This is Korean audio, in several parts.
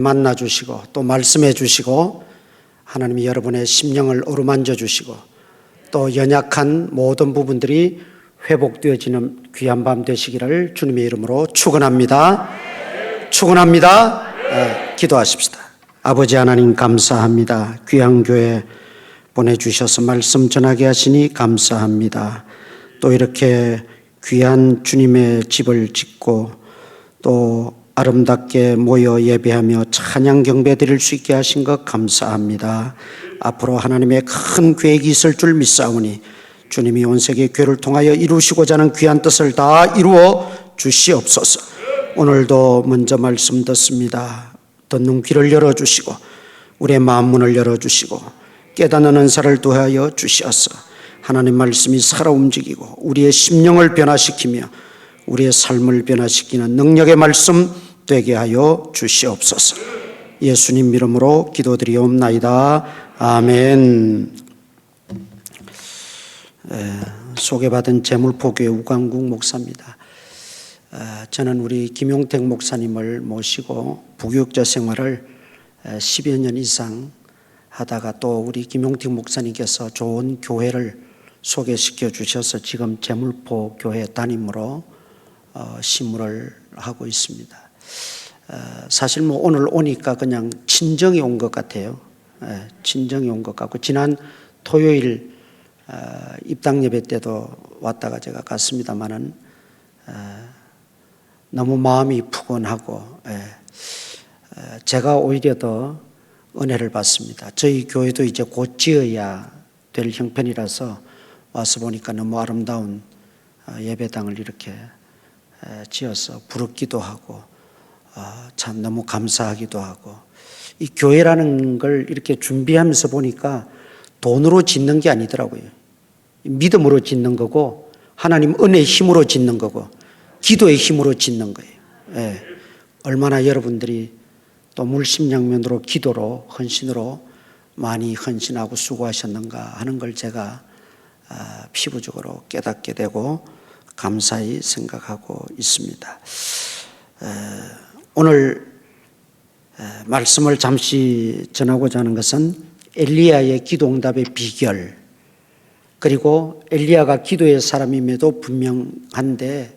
만나 주시고 또 말씀해 주시고 하나님이 여러분의 심령을 어루만져 주시고 또 연약한 모든 부분들이 회복되어지는 귀한 밤 되시기를 주님의 이름으로 축원합니다. 축원합니다. 기도하십시다. 아버지 하나님 감사합니다. 귀한 교회 보내주셔서 말씀 전하게 하시니 감사합니다. 또 이렇게 귀한 주님의 집을 짓고 또 아름답게 모여 예배하며 찬양 경배 드릴 수 있게 하신 것 감사합니다. 앞으로 하나님의 큰 계획이 있을 줄 믿사오니 주님이 온 세계 교회를 통하여 이루시고자 하는 귀한 뜻을 다 이루어 주시옵소서. 오늘도 먼저 말씀 듣습니다. 듣는 귀를 열어주시고 우리의 마음 문을 열어주시고 깨닫는 은사를 더하여 주시어서 하나님 말씀이 살아 움직이고 우리의 심령을 변화시키며 우리의 삶을 변화시키는 능력의 말씀 되게 하여 주시옵소서. 예수님 이름으로 기도드리옵나이다. 아멘. 소개받은 제물포교회 우광국 목사입니다. 저는 우리 김용택 목사님을 모시고 부교육자 생활을 10여 년 이상 하다가 또 우리 김용택 목사님께서 좋은 교회를 소개시켜 주셔서 지금 제물포 교회 담임으로 심무를 하고 있습니다. 사실 오늘 오니까 그냥 친정이 온 것 같아요. 친정이 온 것 같고 지난 토요일 입당 예배 때도 왔다가 제가 갔습니다만은 너무 마음이 푸근하고 제가 오히려 더 은혜를 받습니다. 저희 교회도 이제 곧 지어야 될 형편이라서 와서 보니까 너무 아름다운 예배당을 이렇게 지어서 부럽기도 하고 참 너무 감사하기도 하고 이 교회라는 걸 이렇게 준비하면서 보니까 돈으로 짓는 게 아니더라고요. 믿음으로 짓는 거고 하나님 은혜의 힘으로 짓는 거고 기도의 힘으로 짓는 거예요. 얼마나 여러분들이 또 물심양면으로 기도로 헌신으로 많이 헌신하고 수고하셨는가 하는 걸 제가 피부적으로 깨닫게 되고 감사히 생각하고 있습니다. 오늘 말씀을 잠시 전하고자 하는 것은 엘리야의 기도응답의 비결, 그리고 엘리야가 기도의 사람임에도 분명한데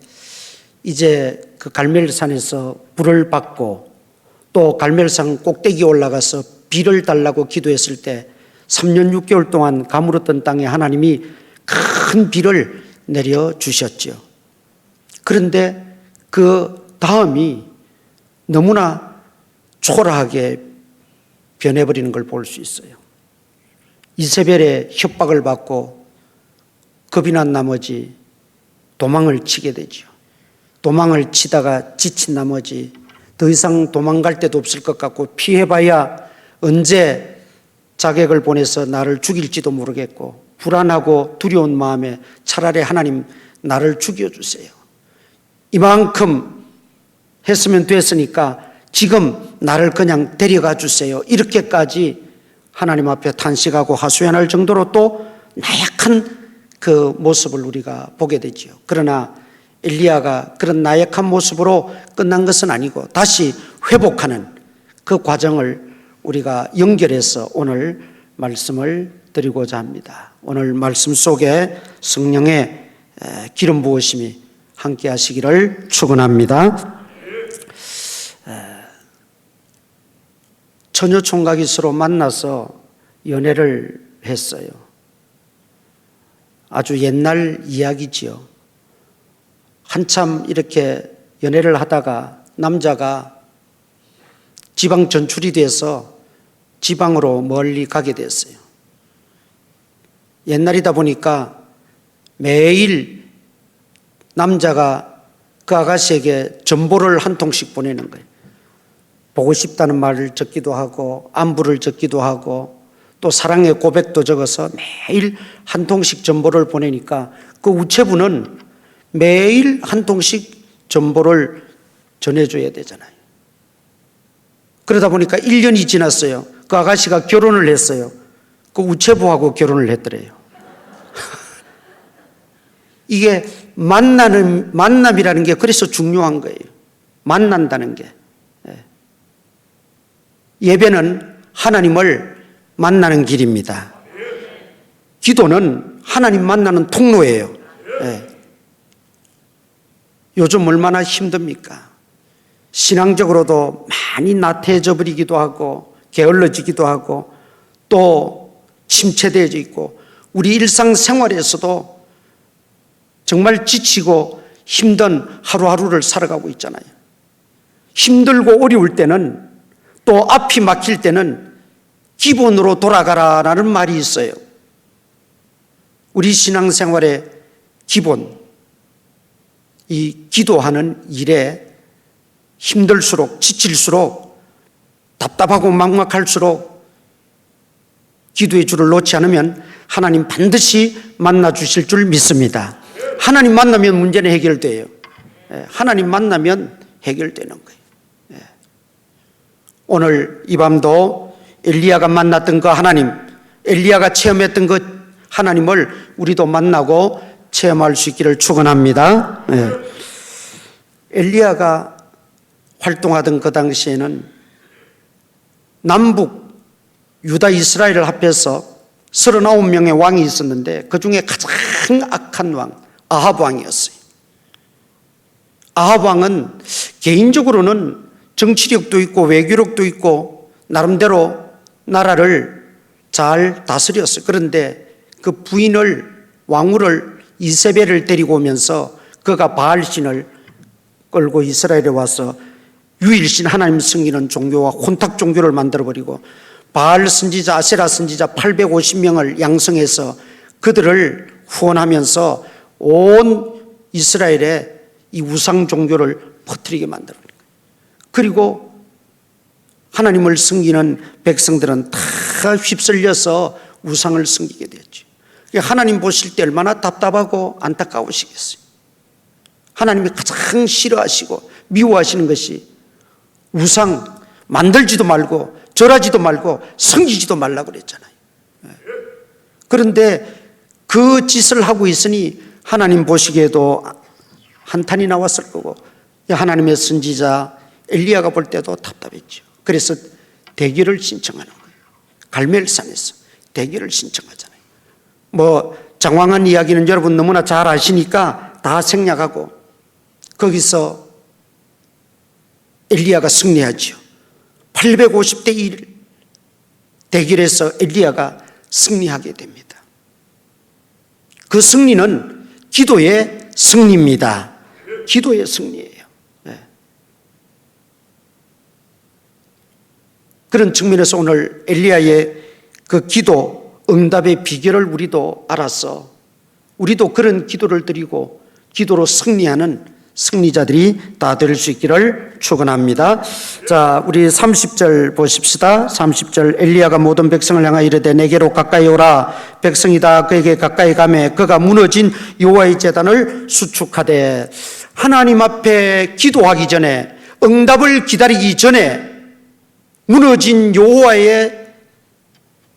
이제 그 갈멜산에서 불을 받고 또 갈멜산 꼭대기에 올라가서 비를 달라고 기도했을 때 3년 6개월 동안 가물었던 땅에 하나님이 큰 비를 내려주셨죠. 그런데 그 다음이 너무나 초라하게 변해버리는 걸 볼 수 있어요. 이세벨의 협박을 받고 겁이 난 나머지 도망을 치게 되죠. 도망을 치다가 지친 나머지 더 이상 도망갈 데도 없을 것 같고 피해봐야 언제 자객을 보내서 나를 죽일지도 모르겠고 불안하고 두려운 마음에 차라리 하나님 나를 죽여주세요. 이만큼 했으면 됐으니까 지금 나를 그냥 데려가 주세요. 이렇게까지 하나님 앞에 탄식하고 하소연할 정도로 또 나약한 그 모습을 우리가 보게 되지요. 그러나 엘리야가 그런 나약한 모습으로 끝난 것은 아니고 다시 회복하는 그 과정을 우리가 연결해서 오늘 말씀을 드리고자 합니다. 오늘 말씀 속에 성령의 기름 부으심이 함께 하시기를 축원합니다. 처녀 총각이 서로 만나서 연애를 했어요. 아주 옛날 이야기지요. 한참 이렇게 연애를 하다가 남자가 지방 전출이 돼서 지방으로 멀리 가게 됐어요. 옛날이다 보니까 매일 남자가 그 아가씨에게 전보를 한 통씩 보내는 거예요. 보고 싶다는 말을 적기도 하고 안부를 적기도 하고 또 사랑의 고백도 적어서 매일 한 통씩 전보를 보내니까 그 우체부는 매일 한 통씩 전보를 전해줘야 되잖아요. 그러다 보니까 1년이 지났어요. 그 아가씨가 결혼을 했어요. 그 우체부하고 결혼을 했더래요. 이게 만남이라는 게 그래서 중요한 거예요. 만난다는 게. 예배는 하나님을 만나는 길입니다. 기도는 하나님 만나는 통로예요. 예. 요즘 얼마나 힘듭니까? 신앙적으로도 많이 나태해져 버리기도 하고 게을러지기도 하고 또 침체되어져 있고 우리 일상생활에서도 정말 지치고 힘든 하루하루를 살아가고 있잖아요. 힘들고 어려울 때는 또 앞이 막힐 때는 기본으로 돌아가라라는 말이 있어요. 우리 신앙생활의 기본, 이 기도하는 일에 힘들수록 지칠수록 답답하고 막막할수록 기도의 줄을 놓지 않으면 하나님 반드시 만나 주실 줄 믿습니다. 하나님 만나면 문제는 해결돼요. 하나님 만나면 해결되는 거예요. 오늘 이 밤도 엘리야가 만났던 그 하나님, 엘리야가 체험했던 그 하나님을 우리도 만나고 체험할 수 있기를 축원합니다. 엘리야가 활동하던 그 당시에는 남북 유다 이스라엘을 합해서 39명의 왕이 있었는데 그 중에 가장 악한 왕 아합 왕이었어요. 아합 왕은 개인적으로는 정치력도 있고 외교력도 있고 나름대로 나라를 잘 다스렸어요. 그런데 그 부인을 왕후를 이세벨을 데리고 오면서 그가 바알신을 끌고 이스라엘에 와서 유일신 하나님 섬기는 종교와 혼탁 종교를 만들어버리고 바알 선지자, 아세라 선지자 850명을 양성해서 그들을 후원하면서 온 이스라엘에 이 우상 종교를 퍼뜨리게 만들어버린 거예요. 그리고 하나님을 섬기는 백성들은 다 휩쓸려서 우상을 섬기게 되었죠. 하나님 보실 때 얼마나 답답하고 안타까우시겠어요. 하나님이 가장 싫어하시고 미워하시는 것이 우상 만들지도 말고 절하지도 말고 섬기지도 말라고 그랬잖아요. 그런데 그 짓을 하고 있으니 하나님 보시기에도 한탄이 나왔을 거고 하나님의 선지자 엘리야가 볼 때도 답답했죠. 그래서 대기를 신청하는 거예요. 갈멜산에서 대기를 신청하잖아요. 장황한 이야기는 여러분 너무나 잘 아시니까 다 생략하고 거기서 엘리야가 승리하죠. 850대 1 대결에서 엘리야가 승리하게 됩니다. 그 승리는 기도의 승리입니다. 기도의 승리예요. 그런 측면에서 오늘 엘리야의 그 기도 응답의 비결을 우리도 알아서 우리도 그런 기도를 드리고 기도로 승리하는 승리자들이 다 될 수 있기를 축원합니다. 자, 우리 30절 보십시다. 30절 엘리야가 모든 백성을 향하여 이르되 내게로 가까이 오라. 백성이 다 그에게 가까이 가매 그가 무너진 여호와의 제단을 수축하되 하나님 앞에 기도하기 전에 응답을 기다리기 전에 무너진 여호와의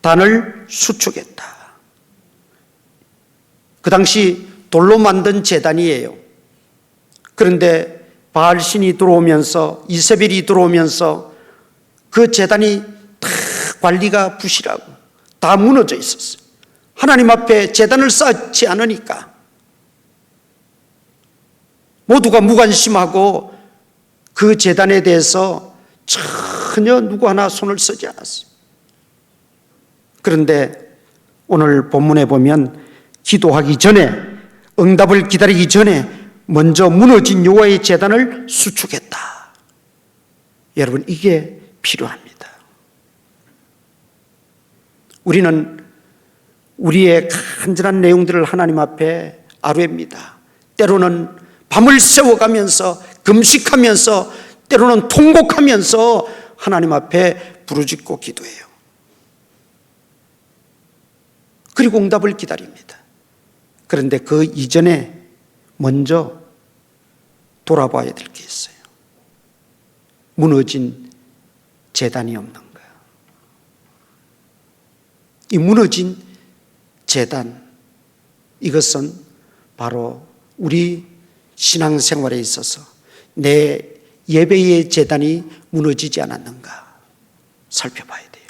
단을 수축했다. 그 당시 돌로 만든 제단이에요. 그런데 바알신이 들어오면서 이세벨이 들어오면서 그 제단이 다 관리가 부실하고 다 무너져 있었어요. 하나님 앞에 제단을 쌓지 않으니까 모두가 무관심하고 그 제단에 대해서 전혀 누구 하나 손을 쓰지 않았어요. 그런데 오늘 본문에 보면 기도하기 전에 응답을 기다리기 전에 먼저 무너진 여호와의 제단을 수축했다. 여러분 이게 필요합니다. 우리는 우리의 간절한 내용들을 하나님 앞에 아뢰입니다. 때로는 밤을 새워가면서 금식하면서 때로는 통곡하면서 하나님 앞에 부르짖고 기도해요. 그리고 응답을 기다립니다. 그런데 그 이전에 먼저 돌아봐야 될 게 있어요. 무너진 제단이 없는가. 이 무너진 제단, 이것은 바로 우리 신앙생활에 있어서 내 예배의 제단이 무너지지 않았는가 살펴봐야 돼요.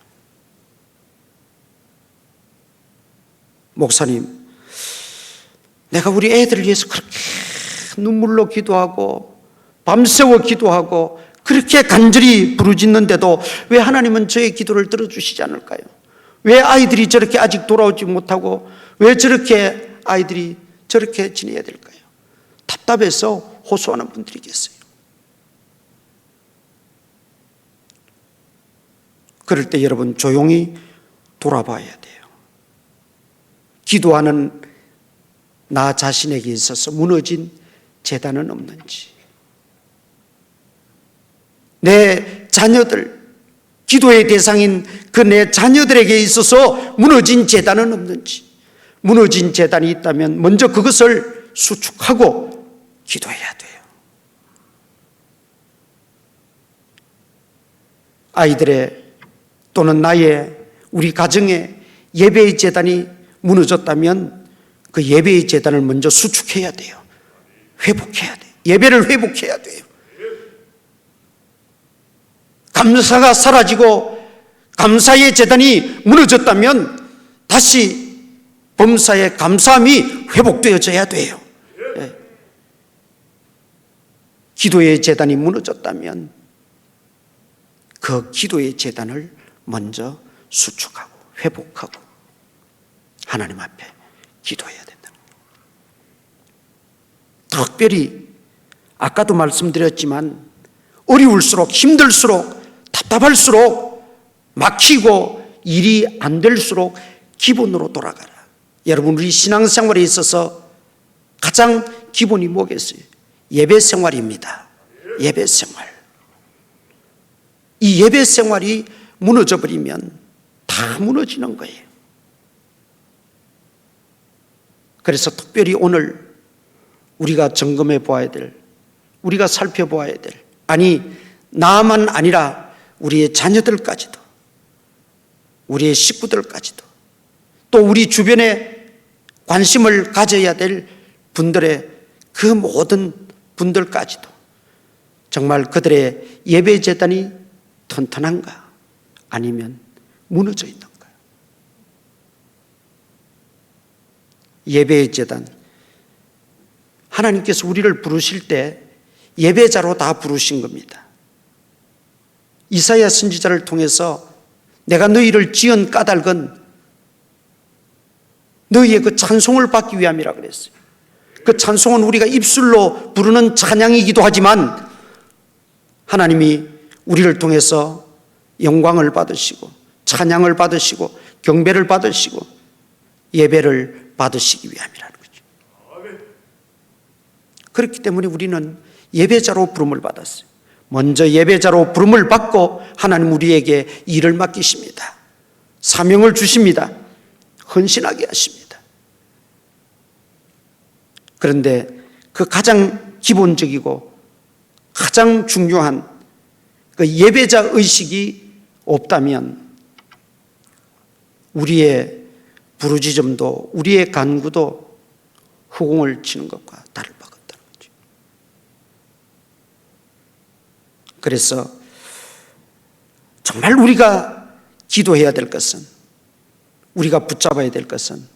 목사님, 내가 우리 애들을 위해서 그렇게 눈물로 기도하고 밤새워 기도하고 그렇게 간절히 부르짖는데도 왜 하나님은 저의 기도를 들어주시지 않을까요? 왜 아이들이 저렇게 아직 돌아오지 못하고 왜 저렇게 아이들이 저렇게 지내야 될까요? 답답해서 호소하는 분들이 계세요. 그럴 때 여러분 조용히 돌아봐야 돼요. 기도하는 나 자신에게 있어서 무너진 제단은 없는지, 내 자녀들, 기도의 대상인 그 내 자녀들에게 있어서 무너진 제단은 없는지, 무너진 제단이 있다면 먼저 그것을 수축하고 기도해야 돼요. 아이들의 또는 나의, 우리 가정의 예배의 제단이 무너졌다면 그 예배의 제단을 먼저 수축해야 돼요. 회복해야 돼요. 예배를 회복해야 돼요. 감사가 사라지고 감사의 제단이 무너졌다면 다시 범사의 감사함이 회복되어져야 돼요. 네. 기도의 제단이 무너졌다면 그 기도의 제단을 먼저 수축하고 회복하고 하나님 앞에 기도해야 된다. 특별히 아까도 말씀드렸지만 어려울수록, 힘들수록, 답답할수록, 막히고 일이 안 될수록 기본으로 돌아가라. 여러분, 우리 신앙생활에 있어서 가장 기본이 뭐겠어요? 예배생활입니다. 예배생활. 이 예배생활이 무너져버리면 다 무너지는 거예요. 그래서 특별히 오늘 우리가 점검해 보아야 될, 우리가 살펴보아야 될, 아니 나만 아니라 우리의 자녀들까지도, 우리의 식구들까지도, 또 우리 주변에 관심을 가져야 될 분들의 그 모든 분들까지도 정말 그들의 예배 제단이 튼튼한가 아니면 무너져 있는가. 예배의 제단, 하나님께서 우리를 부르실 때 예배자로 다 부르신 겁니다. 이사야 선지자를 통해서 내가 너희를 지은 까닭은 너희의 그 찬송을 받기 위함이라 그랬어요. 그 찬송은 우리가 입술로 부르는 찬양이기도 하지만 하나님이 우리를 통해서 영광을 받으시고 찬양을 받으시고 경배를 받으시고 예배를 받으시기 위함이라는 거죠. 그렇기 때문에 우리는 예배자로 부름을 받았어요. 먼저 예배자로 부름을 받고 하나님 우리에게 일을 맡기십니다. 사명을 주십니다. 헌신하게 하십니다. 그런데 그 가장 기본적이고 가장 중요한 그 예배자 의식이 없다면 우리의 부르짖음도 우리의 간구도 허공을 치는 것과 다를 바가 없다는 거죠. 그래서 정말 우리가 기도해야 될 것은, 우리가 붙잡아야 될 것은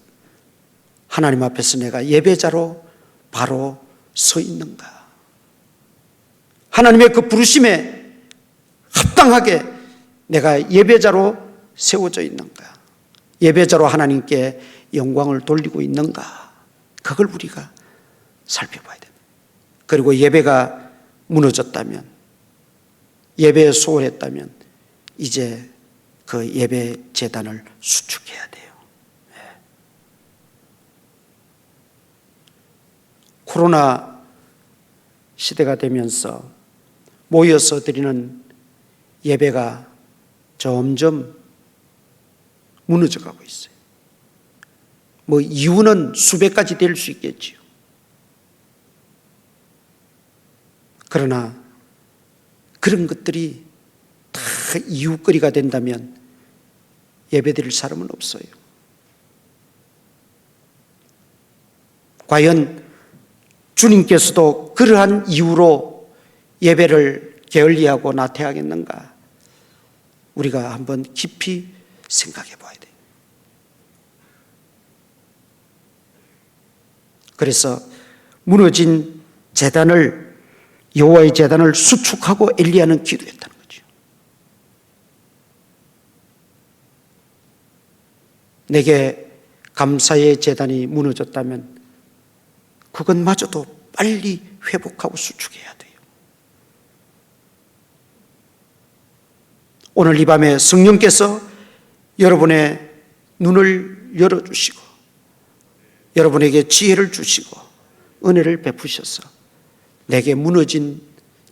하나님 앞에서 내가 예배자로 바로 서 있는가, 하나님의 그 부르심에 합당하게 내가 예배자로 세워져 있는가, 예배자로 하나님께 영광을 돌리고 있는가, 그걸 우리가 살펴봐야 됩니다. 그리고 예배가 무너졌다면, 예배에 소홀했다면 이제 그 예배 제단을 수축해야 돼요. 코로나 시대가 되면서 모여서 드리는 예배가 점점 무너져가고 있어요. 뭐 이유는 수백 가지 될 수 있겠지요. 그러나 그런 것들이 다 이유거리가 된다면 예배드릴 사람은 없어요. 과연 주님께서도 그러한 이유로 예배를 게을리하고 나태하겠는가? 우리가 한번 깊이 생각해 봐야 돼요. 그래서 무너진 제단을, 여호와의 제단을 수축하고 엘리야는 기도했다는 거죠. 내게 감사의 제단이 무너졌다면 그것마저도 빨리 회복하고 수축해야 돼요. 오늘 이 밤에 성령께서 여러분의 눈을 열어주시고 여러분에게 지혜를 주시고 은혜를 베푸셔서 내게 무너진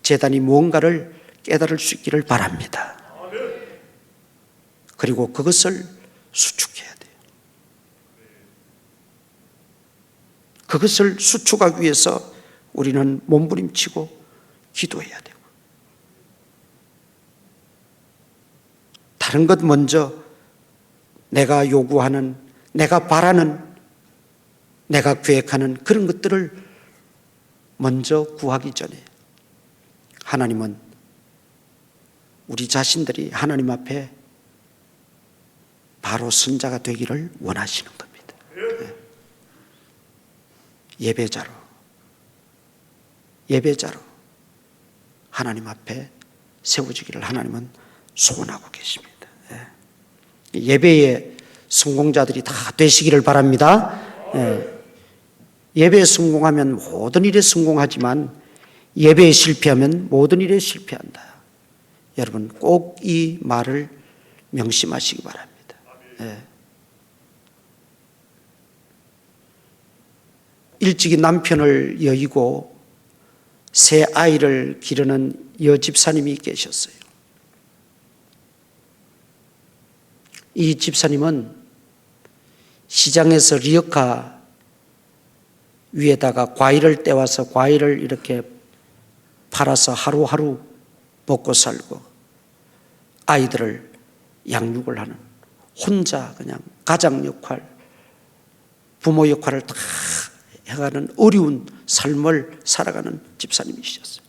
제단이 무언가를 깨달을 수 있기를 바랍니다. 그리고 그것을 수축해야 돼요. 그것을 수축하기 위해서 우리는 몸부림치고 기도해야 되고, 다른 것 먼저 내가 요구하는, 내가 바라는, 내가 계획하는 그런 것들을 먼저 구하기 전에 하나님은 우리 자신들이 하나님 앞에 바로 선자가 되기를 원하시는 겁니다. 예배자로 하나님 앞에 세워지기를 하나님은 소원하고 계십니다. 예배의 성공자들이 다 되시기를 바랍니다. 예배에 성공하면 모든 일에 성공하지만 예배에 실패하면 모든 일에 실패한다. 여러분 꼭 이 말을 명심하시기 바랍니다. 일찍이 남편을 여의고 새 아이를 기르는 여집사님이 계셨어요. 이 집사님은 시장에서 리어카 위에다가 과일을 떼와서 과일을 이렇게 팔아서 하루하루 먹고 살고 아이들을 양육을 하는, 혼자 그냥 가장 역할, 부모 역할을 다 해가는 어려운 삶을 살아가는 집사님이셨어요.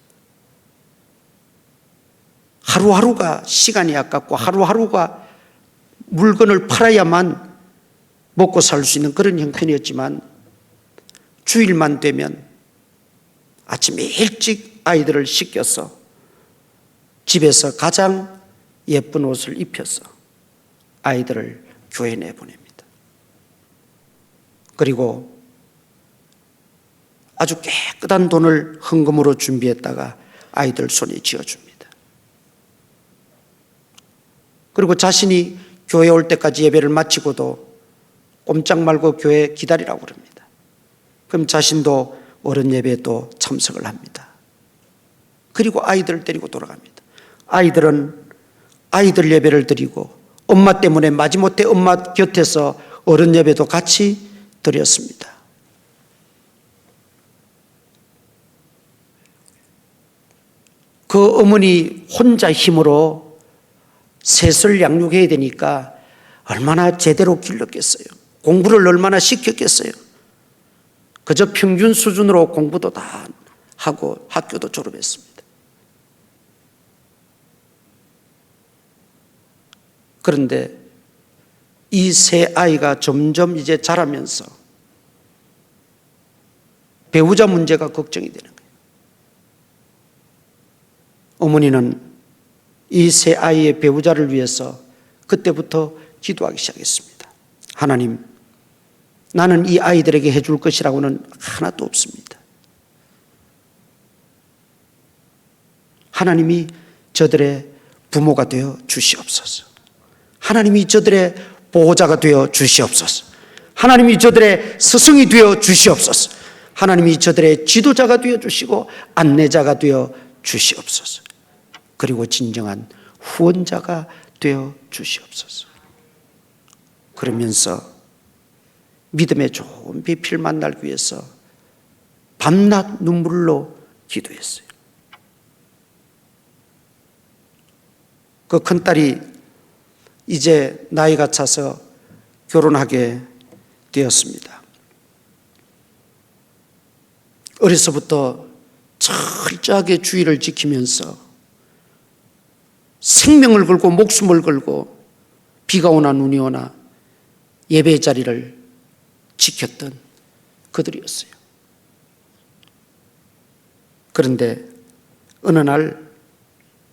하루하루가 시간이 아깝고 하루하루가 물건을 팔아야만 먹고 살 수 있는 그런 형편이었지만 주일만 되면 아침에 일찍 아이들을 씻겨서 집에서 가장 예쁜 옷을 입혀서 아이들을 교회에 내보냅니다. 그리고 아주 깨끗한 돈을 헌금으로 준비했다가 아이들 손에 쥐어줍니다. 그리고 자신이 교회에 올 때까지 예배를 마치고도 꼼짝 말고 교회에 기다리라고 그럽니다. 그럼 자신도 어른 예배에 또 참석을 합니다. 그리고 아이들을 데리고 돌아갑니다. 아이들은 아이들 예배를 드리고 엄마 때문에 마지못해 엄마 곁에서 어른 예배도 같이 드렸습니다. 그 어머니 혼자 힘으로 셋을 양육해야 되니까 얼마나 제대로 길렀겠어요. 공부를 얼마나 시켰겠어요. 그저 평균 수준으로 공부도 다 하고 학교도 졸업했습니다. 그런데 이 세 아이가 점점 이제 자라면서 배우자 문제가 걱정이 되는 거예요. 어머니는 이 세 아이의 배우자를 위해서 그때부터 기도하기 시작했습니다. 하나님, 나는 이 아이들에게 해줄 것이라고는 하나도 없습니다. 하나님이 저들의 부모가 되어 주시옵소서. 하나님이 저들의 보호자가 되어 주시옵소서. 하나님이 저들의 스승이 되어 주시옵소서. 하나님이 저들의 지도자가 되어 주시고 안내자가 되어 주시옵소서. 그리고 진정한 후원자가 되어 주시옵소서. 그러면서 믿음의 좋은 배필 만나기 위해서 밤낮 눈물로 기도했어요. 그 큰딸이 이제 나이가 차서 결혼하게 되었습니다. 어려서부터 철저하게 주의를 지키면서 생명을 걸고 목숨을 걸고 비가 오나 눈이 오나 예배의 자리를 지켰던 그들이었어요. 그런데 어느 날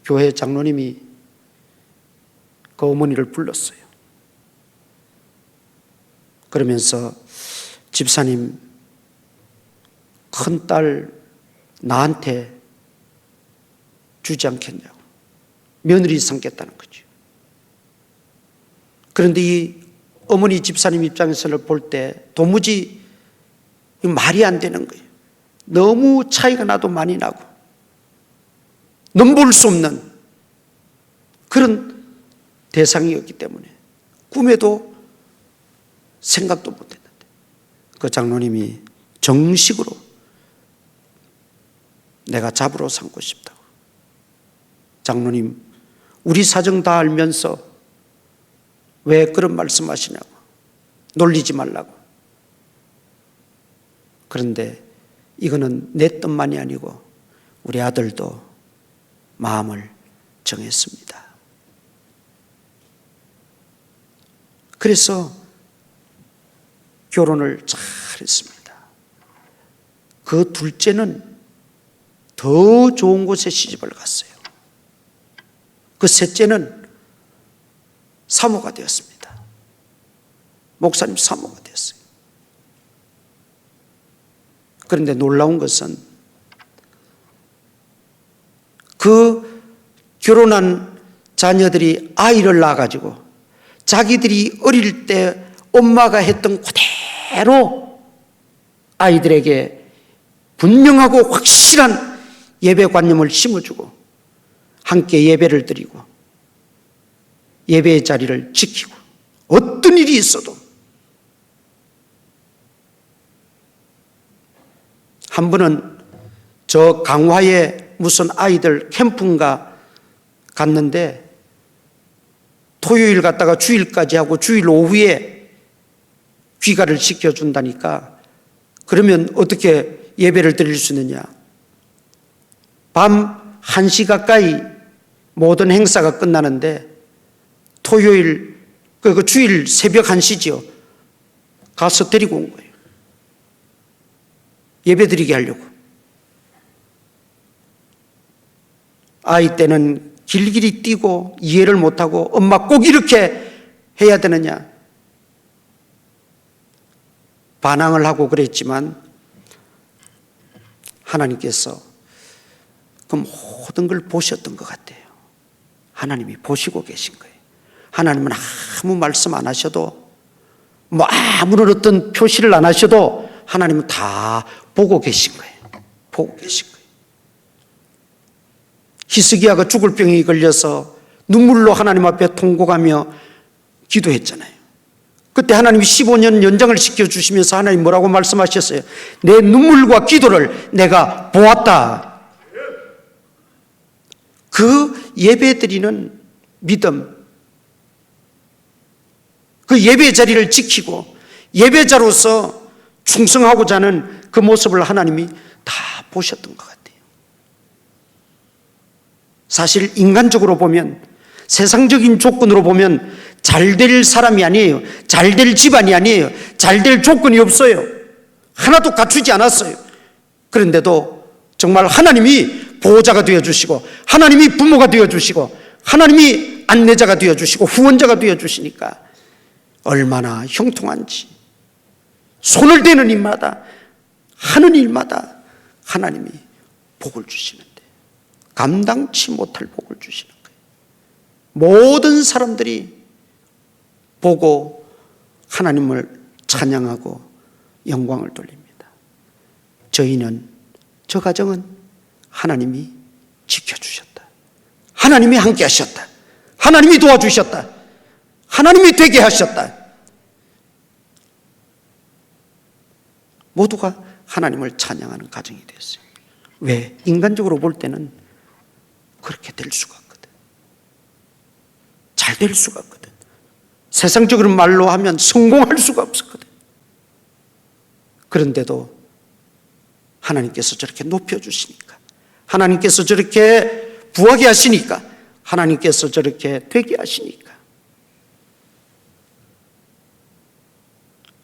교회 장로님이 그 어머니를 불렀어요. 그러면서 집사님, 큰딸 나한테 주지 않겠냐고, 며느리 삼겠다는 거죠. 그런데 이 어머니 집사님 입장에서는 볼 때 도무지 말이 안 되는 거예요. 너무 차이가 나도 많이 나고 넘볼 수 없는 그런 대상이었기 때문에 꿈에도 생각도 못했는데 그 장로님이 정식으로 내가 잡으러 삼고 싶다고. 장로님, 우리 사정 다 알면서 왜 그런 말씀하시냐고, 놀리지 말라고. 그런데 이거는 내 뜻만이 아니고 우리 아들도 마음을 정했습니다. 그래서 결혼을 잘했습니다. 그 둘째는 더 좋은 곳에 시집을 갔어요. 그 셋째는 사모가 되었습니다. 목사님 사모가 되었어요. 그런데 놀라운 것은 그 결혼한 자녀들이 아이를 낳아가지고 자기들이 어릴 때 엄마가 했던 그대로 아이들에게 분명하고 확실한 예배관념을 심어주고 함께 예배를 드리고 예배의 자리를 지키고 어떤 일이 있어도 한 번은 저 강화에 무슨 아이들 캠프인가 갔는데 토요일 갔다가 주일까지 하고 주일 오후에 귀가를 시켜준다니까 그러면 어떻게 예배를 드릴 수 있느냐. 밤 1시 가까이 모든 행사가 끝나는데 토요일 그 주일 새벽 1시지요. 가서 데리고 온 거예요. 예배 드리게 하려고. 아이 때는 길길이 뛰고 이해를 못하고 엄마 꼭 이렇게 해야 되느냐 반항을 하고 그랬지만 하나님께서 그 모든 걸 보셨던 것 같아요. 하나님이 보시고 계신 거예요. 하나님은 아무 말씀 안 하셔도 뭐 아무런 어떤 표시를 안 하셔도 하나님은 다 보고 계신 거예요. 보고 계신 거예요. 히스기야가 죽을 병이 걸려서 눈물로 하나님 앞에 통곡하며 기도했잖아요. 그때 하나님이 15년 연장을 시켜주시면서 하나님 뭐라고 말씀하셨어요? 내 눈물과 기도를 내가 보았다. 그 예배드리는 믿음, 그 예배 자리를 지키고 예배자로서 충성하고자 하는 그 모습을 하나님이 다 보셨던 것 같아요. 사실 인간적으로 보면 세상적인 조건으로 보면 잘 될 사람이 아니에요. 잘 될 집안이 아니에요. 잘 될 조건이 없어요. 하나도 갖추지 않았어요. 그런데도 정말 하나님이 보호자가 되어주시고 하나님이 부모가 되어주시고 하나님이 안내자가 되어주시고 후원자가 되어주시니까 얼마나 형통한지 손을 대는 일마다 하는 일마다 하나님이 복을 주시는데 감당치 못할 복을 주시는 거예요. 모든 사람들이 보고 하나님을 찬양하고 영광을 돌립니다. 저 가정은 하나님이 지켜주셨다. 하나님이 함께 하셨다. 하나님이 도와주셨다. 하나님이 되게 하셨다. 모두가 하나님을 찬양하는 가정이 됐어요. 왜? 인간적으로 볼 때는 그렇게 될 수가 없거든. 잘 될 수가 없거든. 세상적으로 말로 하면 성공할 수가 없었거든. 그런데도 하나님께서 저렇게 높여주시니까, 하나님께서 저렇게 부하게 하시니까 하나님께서 저렇게 되게 하시니까.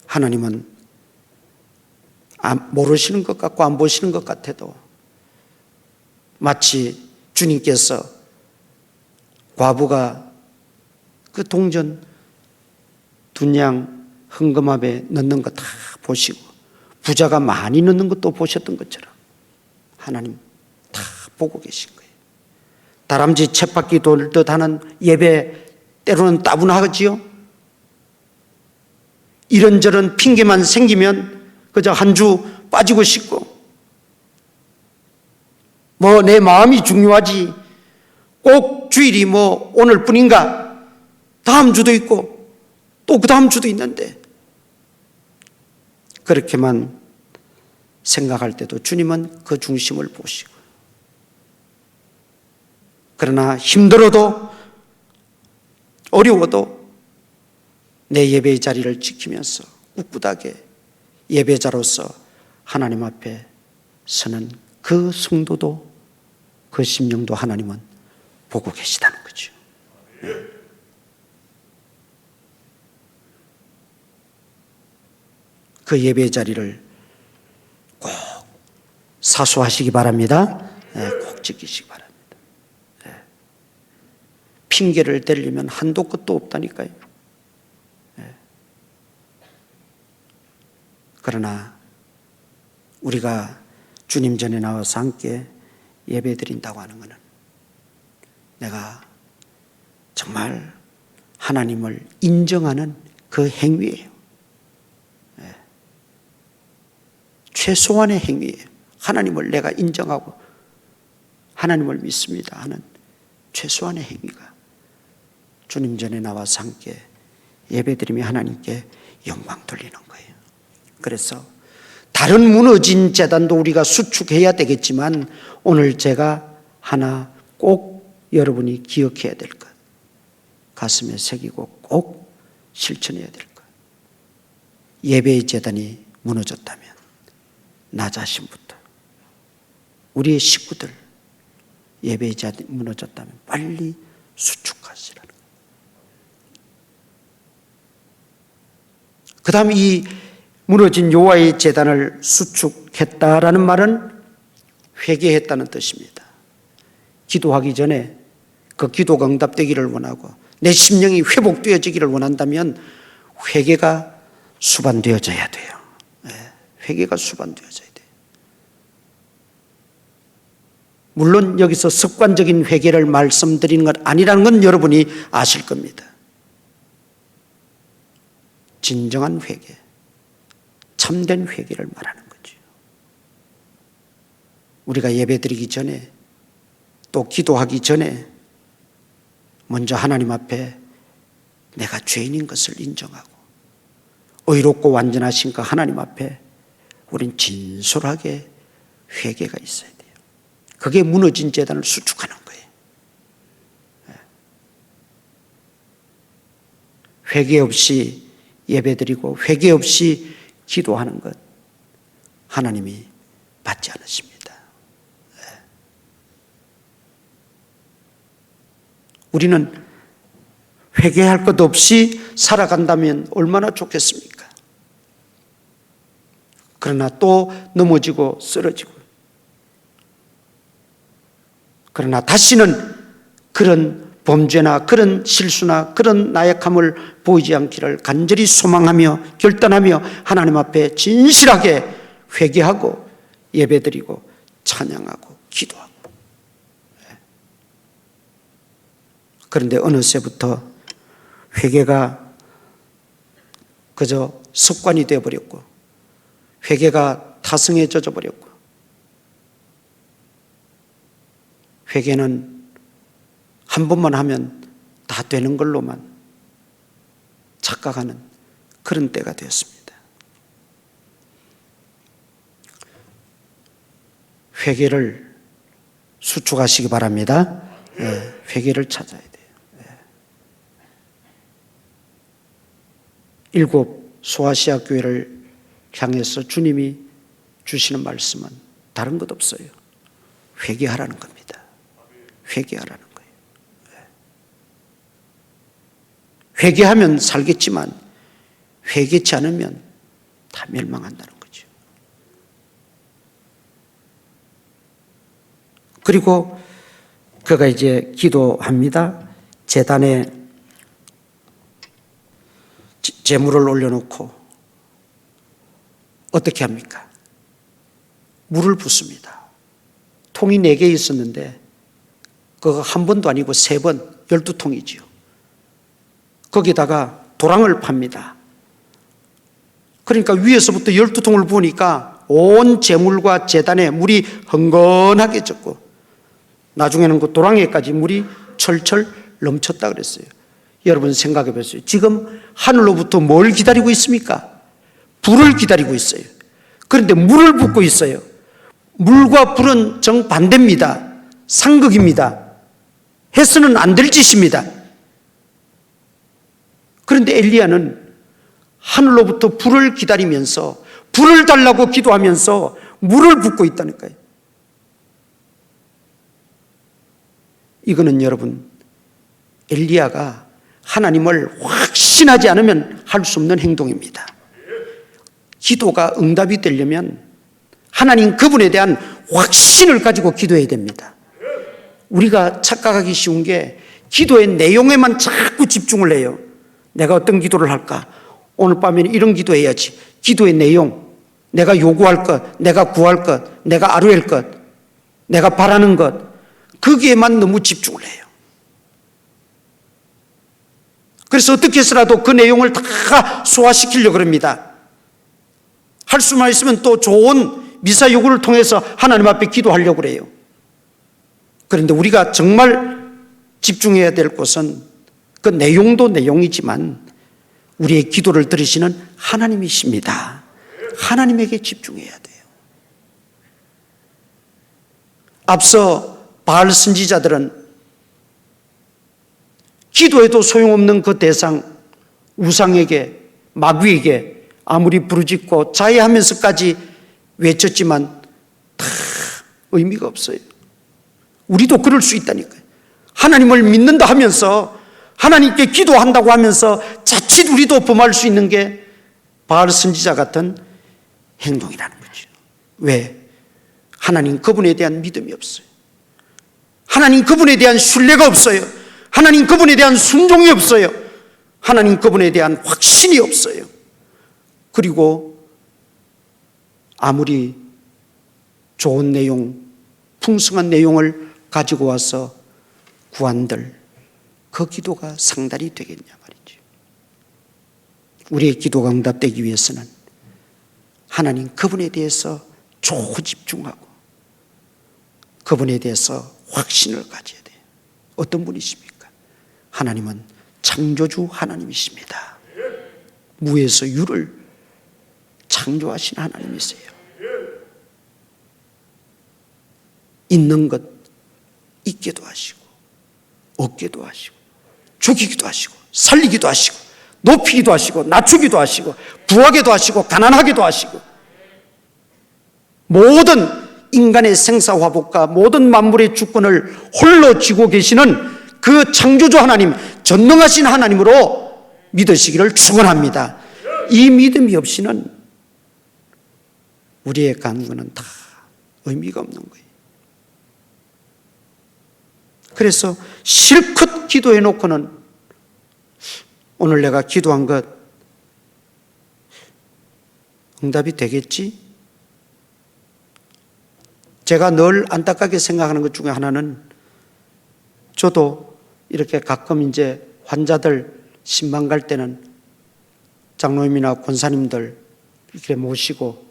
하나님은 모르시는 것 같고 안 보시는 것 같아도 마치 주님께서 과부가 그 동전 둔양 헌금함에 넣는 거 다 보시고 부자가 많이 넣는 것도 보셨던 것처럼 하나님 다 보고 계신 거예요. 다람쥐 쳇바퀴 돌듯 하는 예배 때로는 따분하지요. 이런저런 핑계만 생기면 그저 한 주 빠지고 싶고 뭐 내 마음이 중요하지 꼭 주일이 뭐 오늘뿐인가 다음 주도 있고 또 그 다음 주도 있는데 그렇게만 생각할 때도 주님은 그 중심을 보시고 그러나 힘들어도 어려워도 내 예배의 자리를 지키면서 꿋꿋하게 예배자로서 하나님 앞에 서는 그 성도도 그 심령도 하나님은 보고 계시다는 거죠. 그 예배의 자리를 꼭 사수하시기 바랍니다. 꼭 지키시기 바랍니다. 핑계를 대려면 한도 끝도 없다니까요. 그러나 우리가 주님 전에 나와서 함께 예배 드린다고 하는 것은 내가 정말 하나님을 인정하는 그 행위예요. 최소한의 행위예요. 하나님을 내가 인정하고 하나님을 믿습니다 하는 최소한의 행위가 주님 전에 나와서 함께 예배드리며 하나님께 영광 돌리는 거예요. 그래서 다른 무너진 제단도 우리가 수축해야 되겠지만 오늘 제가 하나 꼭 여러분이 기억해야 될 것, 가슴에 새기고 꼭 실천해야 될 것. 예배의 제단이 무너졌다면 나 자신부터 우리의 식구들 예배의 제단이 무너졌다면 빨리 수축하시라는 거예요. 그 다음 이 무너진 여호와의 제단을 수축했다라는 말은 회개했다는 뜻입니다. 기도하기 전에 그 기도가 응답되기를 원하고 내 심령이 회복되어지기를 원한다면 회개가 수반되어져야 돼요. 회개가 수반되어져야 돼요. 물론 여기서 습관적인 회개를 말씀드리는 것 아니라는 건 여러분이 아실 겁니다. 진정한 회개, 참된 회개를 말하는 거죠. 우리가 예배드리기 전에 또 기도하기 전에 먼저 하나님 앞에 내가 죄인인 것을 인정하고 의롭고 완전하신 그 하나님 앞에 우린 진솔하게 회개가 있어야 돼요. 그게 무너진 제단을 수축하는 거예요. 회개 없이 예배드리고 회개 없이 기도하는 것 하나님이 받지 않으십니다. 우리는 회개할 것 없이 살아간다면 얼마나 좋겠습니까? 그러나 또 넘어지고 쓰러지고 그러나 다시는 그런 범죄나 그런 실수나 그런 나약함을 보이지 않기를 간절히 소망하며 결단하며 하나님 앞에 진실하게 회개하고 예배드리고 찬양하고 기도하고 그런데 어느새부터 회개가 그저 습관이 되어버렸고 회개가 타성에 젖어버렸고 회개는 한 번만 하면 다 되는 걸로만 착각하는 그런 때가 되었습니다. 회개를 수축하시기 바랍니다. 회개를 찾아야 돼요. 7 소아시아 교회를 향해서 주님이 주시는 말씀은 다른 것 없어요. 회개하라는 겁니다. 회개하라는 거예요. 회개하면 살겠지만 회개치 않으면 다 멸망한다는 거죠. 그리고 그가 이제 기도합니다. 제단에 제물을 올려놓고 어떻게 합니까? 물을 붓습니다. 통이 4개 있었는데 그거 한 번도 아니고 3번, 12통이지요. 거기다가 도랑을 팝니다. 그러니까 위에서부터 12통을 부으니까 온 제물과 제단에 물이 흥건하게 젖고 나중에는 그 도랑에까지 물이 철철 넘쳤다 그랬어요. 여러분 생각해 보세요. 지금 하늘로부터 뭘 기다리고 있습니까? 불을 기다리고 있어요. 그런데 물을 붓고 있어요. 물과 불은 정반대입니다. 상극입니다. 해서는 안 될 짓입니다. 그런데 엘리야는 하늘로부터 불을 기다리면서 불을 달라고 기도하면서 물을 붓고 있다니까요. 이거는 여러분 엘리야가 하나님을 확신하지 않으면 할 수 없는 행동입니다. 기도가 응답이 되려면 하나님 그분에 대한 확신을 가지고 기도해야 됩니다. 우리가 착각하기 쉬운 게 기도의 내용에만 자꾸 집중을 해요. 내가 어떤 기도를 할까? 오늘 밤에는 이런 기도해야지. 기도의 내용, 내가 요구할 것, 내가 구할 것, 내가 아뢰할 것, 내가 바라는 것, 거기에만 너무 집중을 해요. 그래서 어떻게 해서라도 그 내용을 다 소화시키려고 합니다. 할 수만 있으면 또 좋은 미사 요구를 통해서 하나님 앞에 기도하려고 그래요. 그런데 우리가 정말 집중해야 될 것은 그 내용도 내용이지만 우리의 기도를 들으시는 하나님이십니다. 하나님에게 집중해야 돼요. 앞서 바알 선지자들은 기도해도 소용없는 그 대상 우상에게, 마귀에게 아무리 부르짖고 자해하면서까지 외쳤지만 다 의미가 없어요. 우리도 그럴 수 있다니까요. 하나님을 믿는다 하면서 하나님께 기도한다고 하면서 자칫 우리도 범할 수 있는 게 바알 선지자 같은 행동이라는 거죠. 왜? 하나님 그분에 대한 믿음이 없어요. 하나님 그분에 대한 신뢰가 없어요. 하나님 그분에 대한 순종이 없어요. 하나님 그분에 대한 확신이 없어요. 그리고 아무리 좋은 내용, 풍성한 내용을 가지고 와서 구한들 그 기도가 상달이 되겠냐 말이죠. 우리의 기도가 응답되기 위해서는 하나님 그분에 대해서 초집중하고 그분에 대해서 확신을 가져야 돼요. 어떤 분이십니까? 하나님은 창조주 하나님이십니다. 무에서 유를 창조하신 하나님이세요. 있는 것 있게도 하시고 없게도 하시고 죽이기도 하시고 살리기도 하시고 높이기도 하시고 낮추기도 하시고 부하게도 하시고 가난하게도 하시고 모든 인간의 생사화복과 모든 만물의 주권을 홀로 쥐고 계시는 그 창조주 하나님, 전능하신 하나님으로 믿으시기를 축원합니다. 이 믿음이 없이는 우리의 간구는 다 의미가 없는 거예요. 그래서 실컷 기도해 놓고는 오늘 내가 기도한 것 응답이 되겠지? 제가 늘 안타깝게 생각하는 것 중에 하나는 저도 이렇게 가끔 이제 환자들 신방 갈 때는 장로님이나 권사님들 이렇게 모시고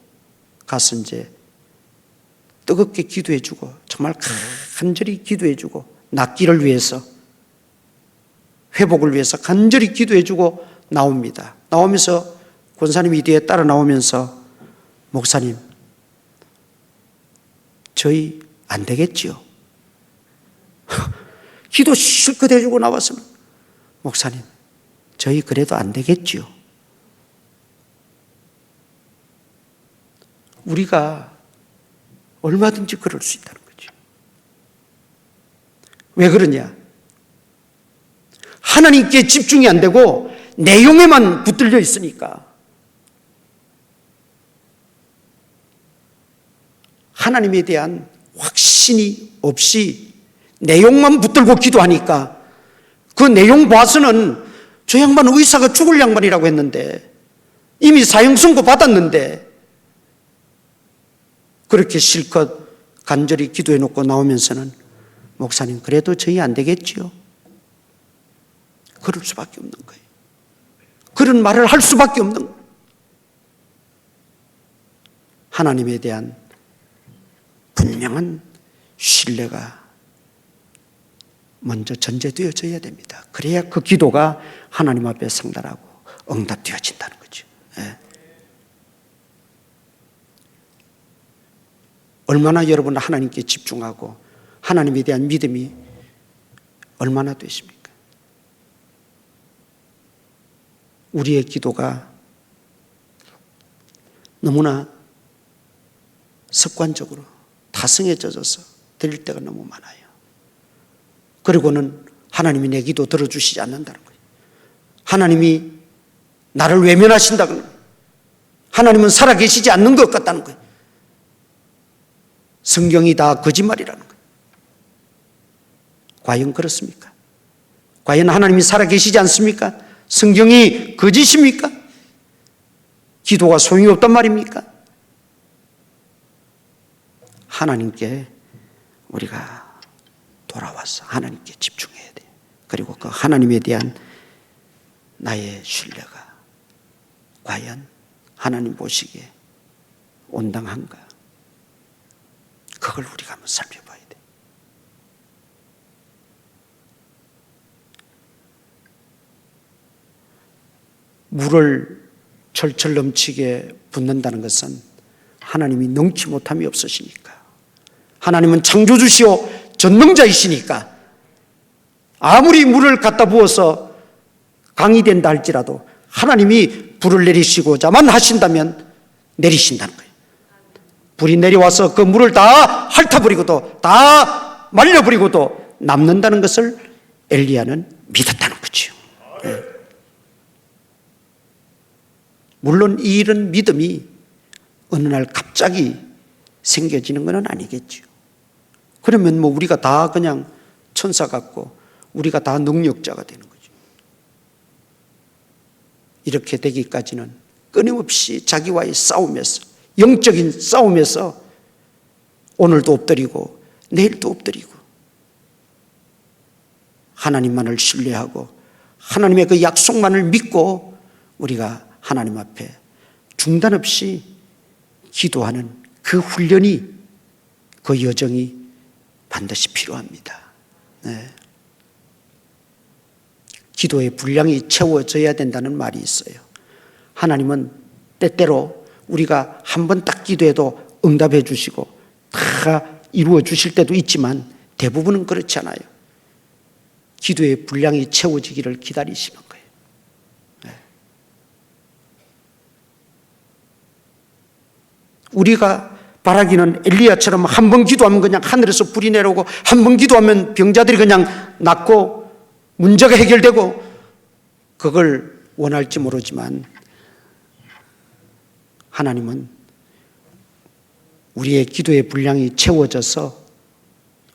가서 이제 뜨겁게 기도해 주고 정말 간절히 기도해 주고 낫기를 위해서 회복을 위해서 간절히 기도해 주고 나옵니다. 나오면서 권사님이 뒤에 따라 나오면서 목사님 저희 안 되겠지요? 기도 실컷 해주고 나와서는 목사님 저희 그래도 안 되겠지요? 우리가 얼마든지 그럴 수 있다는 거죠. 왜 그러냐? 하나님께 집중이 안 되고 내용에만 붙들려 있으니까 하나님에 대한 확신이 없이 내용만 붙들고 기도하니까 그 내용 봐서는 저 양반 의사가 죽을 양반이라고 했는데 이미 사형 선고 받았는데 그렇게 실컷 간절히 기도해 놓고 나오면서는 목사님 그래도 저희 안 되겠지요? 그럴 수밖에 없는 거예요. 그런 말을 할 수밖에 없는 거예요. 하나님에 대한 분명한 신뢰가 먼저 전제되어져야 됩니다. 그래야 그 기도가 하나님 앞에 상달하고 응답되어진다는 거죠. 예. 얼마나 여러분 하나님께 집중하고 하나님에 대한 믿음이 얼마나 되십니까? 우리의 기도가 너무나 습관적으로 타성에 젖어서 드릴 때가 너무 많아요. 그리고는 하나님이 내 기도 들어주시지 않는다는 거예요. 하나님이 나를 외면하신다는 거예요. 하나님은 살아계시지 않는 것 같다는 거예요. 성경이 다 거짓말이라는 거예요. 과연 그렇습니까? 과연 하나님이 살아계시지 않습니까? 성경이 거짓입니까? 기도가 소용이 없단 말입니까? 하나님께 우리가 돌아와서 하나님께 집중해야 돼요. 그리고 그 하나님에 대한 나의 신뢰가 과연 하나님 보시기에 온당한가? 그걸 우리가 한번 살펴봐야 돼요. 물을 철철 넘치게 붓는다는 것은 하나님이 능치 못함이 없으시니까, 하나님은 창조주시오 전능자이시니까 아무리 물을 갖다 부어서 강이 된다 할지라도 하나님이 불을 내리시고자만 하신다면 내리신다는 거예요. 불이 내려와서 그 물을 다 핥아버리고도 다 말려버리고도 남는다는 것을 엘리야는 믿었다는 거죠. 네. 물론 이런 믿음이 어느 날 갑자기 생겨지는 건 아니겠죠. 그러면 뭐 우리가 다 그냥 천사 같고 우리가 다 능력자가 되는 거죠. 이렇게 되기까지는 끊임없이 자기와의 싸움에서, 영적인 싸움에서 오늘도 엎드리고 내일도 엎드리고 하나님만을 신뢰하고 하나님의 그 약속만을 믿고 우리가 하나님 앞에 중단 없이 기도하는 그 훈련이, 그 여정이 반드시 필요합니다. 네. 기도의 분량이 채워져야 된다는 말이 있어요. 하나님은 때때로 우리가 한 번 딱 기도해도 응답해 주시고 다 이루어 주실 때도 있지만 대부분은 그렇지 않아요. 기도의 분량이 채워지기를 기다리시는 거예요. 네. 우리가 바라기는 엘리야처럼 한 번 기도하면 그냥 하늘에서 불이 내려오고 한 번 기도하면 병자들이 그냥 낫고 문제가 해결되고 그걸 원할지 모르지만 하나님은 우리의 기도의 분량이 채워져서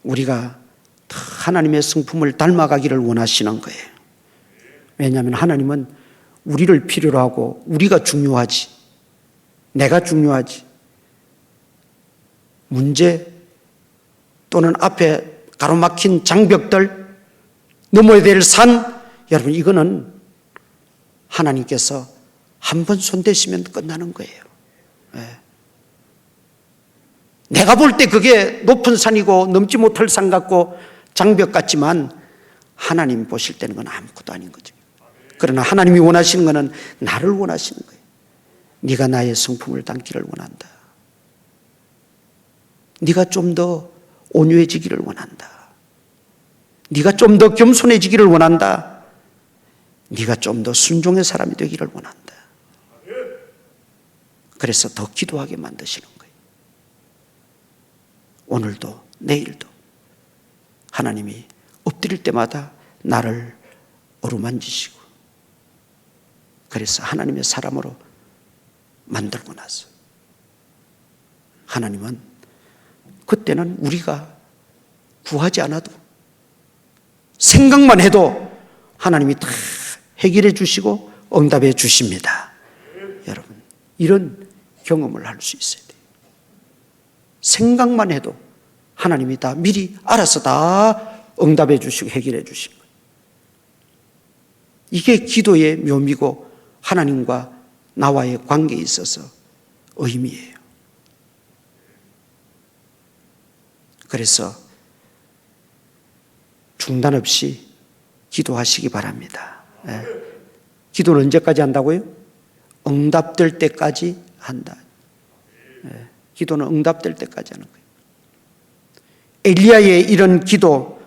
우리가 하나님의 성품을 닮아가기를 원하시는 거예요. 왜냐하면 하나님은 우리를 필요로 하고 우리가 중요하지, 내가 중요하지, 문제 또는 앞에 가로막힌 장벽들, 넘어야 될 산, 여러분 이거는 하나님께서 한 번 손대시면 끝나는 거예요. 네. 내가 볼 때 그게 높은 산이고 넘지 못할 산 같고 장벽 같지만 하나님 보실 때는 그건 아무것도 아닌 거죠. 그러나 하나님이 원하시는 것은 나를 원하시는 거예요. 네가 나의 성품을 담기를 원한다. 네가 좀 더 온유해지기를 원한다. 네가 좀 더 겸손해지기를 원한다. 네가 좀 더 순종의 사람이 되기를 원한다. 그래서 더 기도하게 만드시는 거예요. 오늘도 내일도 하나님이 엎드릴 때마다 나를 어루만지시고 그래서 하나님의 사람으로 만들고 나서 하나님은 그때는 우리가 구하지 않아도 생각만 해도 하나님이 다 해결해 주시고 응답해 주십니다. 여러분, 이런 경험을 할 수 있어야 돼요. 생각만 해도 하나님이 다 미리 알아서 다 응답해 주시고 해결해 주신 거예요. 이게 기도의 묘미고 하나님과 나와의 관계에 있어서 의미예요. 그래서 중단 없이 기도하시기 바랍니다. 기도는 언제까지 한다고요? 응답될 때까지 한다. 기도는 응답될 때까지 하는 거예요. 엘리야의 이런 기도,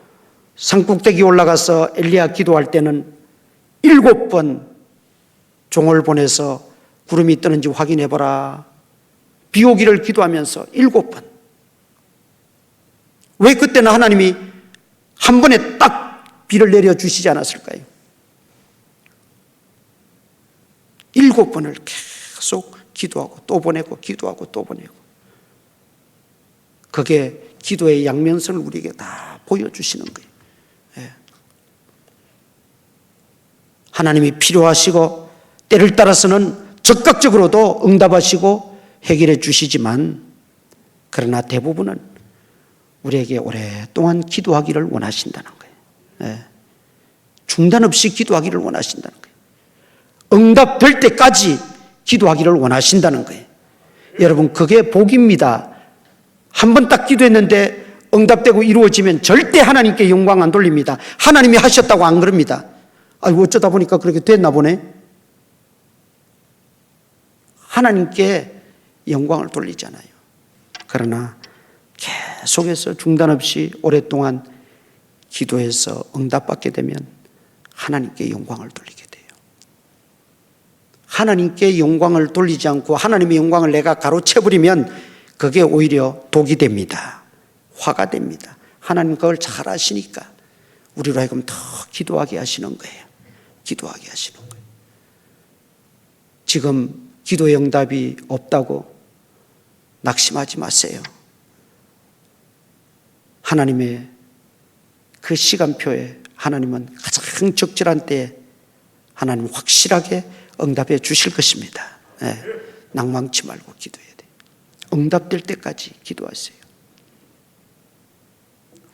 산꼭대기 올라가서 엘리야 기도할 때는 7번 종을 보내서 구름이 뜨는지 확인해보라. 비 오기를 기도하면서 7번. 왜 그때는 하나님이 한 번에 딱 비를 내려주시지 않았을까요? 7번을 계속 기도하고 또 보내고 기도하고 또 보내고. 그게 기도의 양면성을 우리에게 다 보여주시는 거예요. 하나님이 필요하시고 때를 따라서는 적극적으로도 응답하시고 해결해 주시지만, 그러나 대부분은 우리에게 오랫동안 기도하기를 원하신다는 거예요. 중단 없이 기도하기를 원하신다는 거예요. 응답될 때까지 기도하기를 원하신다는 거예요. 여러분, 그게 복입니다. 한 번 딱 기도했는데 응답되고 이루어지면 절대 하나님께 영광 안 돌립니다. 하나님이 하셨다고 안 그럽니다. 아이고, 어쩌다 보니까 그렇게 됐나 보네. 하나님께 영광을 돌리잖아요. 그러나 계속해서 중단 없이 오랫동안 기도해서 응답받게 되면 하나님께 영광을 돌리게 돼요. 하나님께 영광을 돌리지 않고 하나님의 영광을 내가 가로채버리면 그게 오히려 독이 됩니다. 화가 됩니다. 하나님 그걸 잘 아시니까 우리로 하여금 더 기도하게 하시는 거예요. 기도하게 하시는 거예요. 지금 기도의 응답이 없다고 낙심하지 마세요. 하나님의 그 시간표에 하나님은 가장 적절한 때에 하나님 확실하게 응답해 주실 것입니다. 낭망치 말고 기도해야 돼요. 응답될 때까지 기도하세요.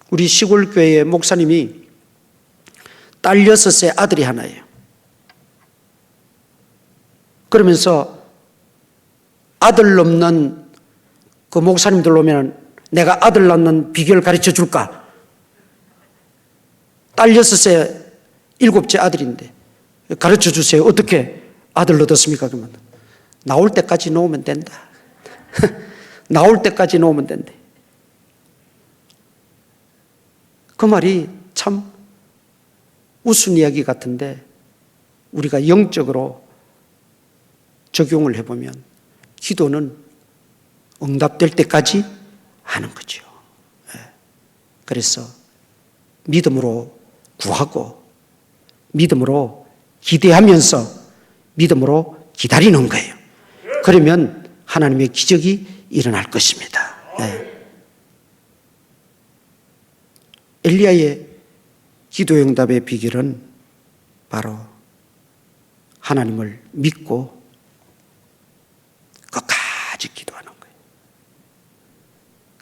우리 시골 교회의 목사님이 딸 6의 아들이 하나예요. 그러면서 아들 없는 그 목사님들 오면 내가 아들 낳는 비결 가르쳐 줄까? 딸 6의 7째 아들인데 가르쳐 주세요. 어떻게 아들 얻었습니까? 그러면 나올 때까지 놓으면 된다. 나올 때까지 놓으면 된대. 그 말이 참 우스운 이야기 같은데 우리가 영적으로 적용을 해보면 기도는 응답될 때까지 하는 거죠. 그래서 믿음으로 구하고 믿음으로 기대하면서 믿음으로 기다리는 거예요. 그러면 하나님의 기적이 일어날 것입니다. 엘리야의 기도 응답의 비결은 바로 하나님을 믿고 끝까지 기도하는 거예요.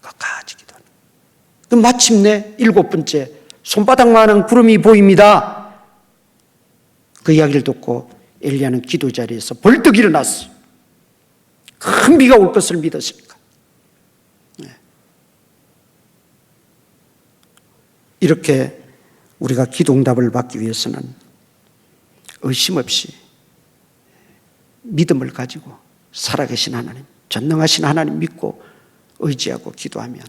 끝까지 기도하는 거예요. 마침내 7번째 손바닥만한 구름이 보입니다. 그 이야기를 듣고 엘리야는 기도 자리에서 벌떡 일어났어요. 큰 비가 올 것을 믿었으니까. 이렇게 우리가 기도 응답을 받기 위해서는 의심 없이 믿음을 가지고 살아계신 하나님, 전능하신 하나님 믿고 의지하고 기도하면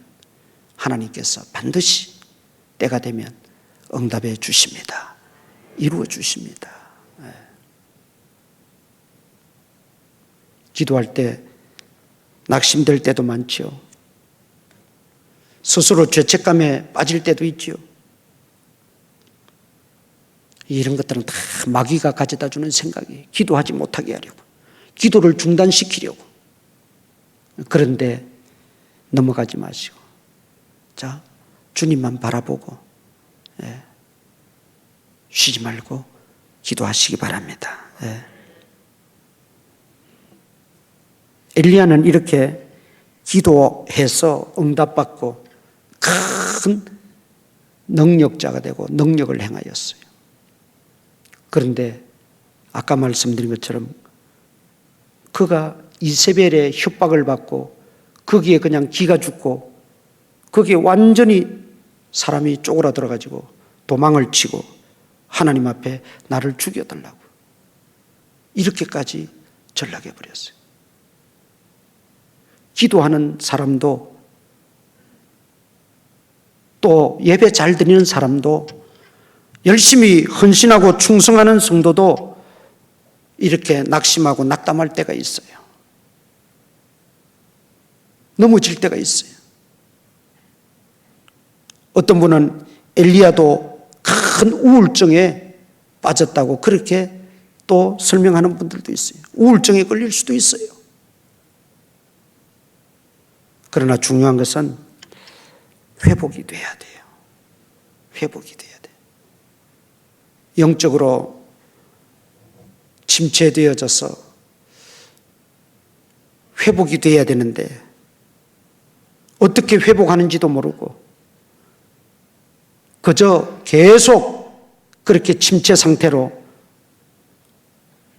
하나님께서 반드시 때가 되면 응답해 주십니다. 이루어 주십니다. 기도할 때 낙심될 때도 많죠. 스스로 죄책감에 빠질 때도 있죠. 이런 것들은 다 마귀가 가져다 주는 생각이에요. 기도하지 못하게 하려고, 기도를 중단시키려고. 그런데 넘어가지 마시고, 자, 주님만 바라보고 쉬지 말고 기도하시기 바랍니다. 엘리야는 이렇게 기도해서 응답받고 큰 능력자가 되고 능력을 행하였어요. 그런데 아까 말씀드린 것처럼 그가 이세벨의 협박을 받고 거기에 그냥 기가 죽고 거기에 완전히 사람이 쪼그라들어 가지고 도망을 치고 하나님 앞에 나를 죽여달라고 이렇게까지 전락해 버렸어요. 기도하는 사람도 또 예배 잘 드리는 사람도 열심히 헌신하고 충성하는 성도도 이렇게 낙심하고 낙담할 때가 있어요. 넘어질 때가 있어요. 어떤 분은 엘리야도 큰 우울증에 빠졌다고 그렇게 또 설명하는 분들도 있어요. 우울증에 걸릴 수도 있어요. 그러나 중요한 것은 회복이 돼야 돼요. 회복이 돼야 돼요. 영적으로 침체되어져서 회복이 돼야 되는데 어떻게 회복하는지도 모르고 그저 계속 그렇게 침체 상태로